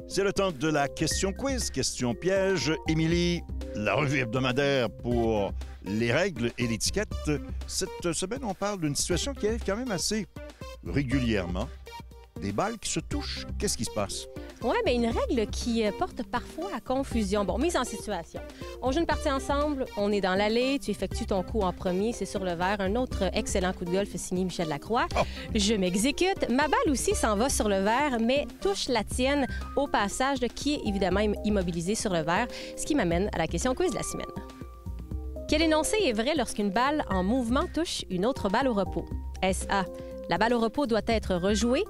C'est le temps de la question quiz, question piège. Émilie, la revue hebdomadaire pour les règles et l'étiquette. Cette semaine, on parle d'une situation qui arrive quand même assez régulièrement. Des balles qui se touchent. Qu'est-ce qui se passe? Oui, bien une règle qui porte parfois à confusion. Bon, mise en situation. On joue une partie ensemble, on est dans l'allée, tu effectues ton coup en premier, c'est sur le verre. Un autre excellent coup de golf signé Michel Lacroix. Oh. Je m'exécute. Ma balle aussi s'en va sur le verre, mais touche la tienne au passage, qui est évidemment immobilisée sur le verre, ce qui m'amène à la question quiz de la semaine. Quel énoncé est vrai lorsqu'une balle en mouvement touche une autre balle au repos? Est-ce A, la balle au repos doit être rejouée?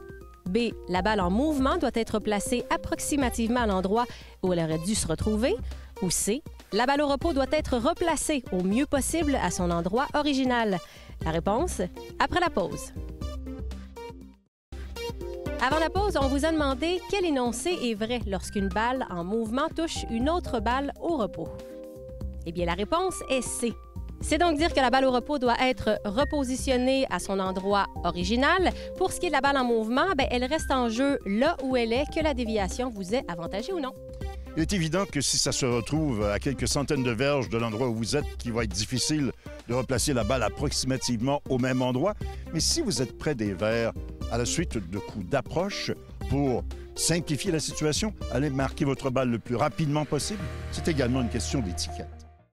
B, la balle en mouvement doit être placée approximativement à l'endroit où elle aurait dû se retrouver. Ou C, la balle au repos doit être replacée au mieux possible à son endroit original. La réponse, après la pause. Avant la pause, on vous a demandé quel énoncé est vrai lorsqu'une balle en mouvement touche une autre balle au repos. Eh bien, la réponse est C. C'est donc dire que la balle au repos doit être repositionnée à son endroit original. Pour ce qui est de la balle en mouvement, bien, elle reste en jeu là où elle est, que la déviation vous est avantagée ou non. Il est évident que si ça se retrouve à quelques centaines de verges de l'endroit où vous êtes, qu'il va être difficile de replacer la balle approximativement au même endroit. Mais si vous êtes près des verres, à la suite de coups d'approche, pour simplifier la situation, allez marquer votre balle le plus rapidement possible. C'est également une question d'étiquette.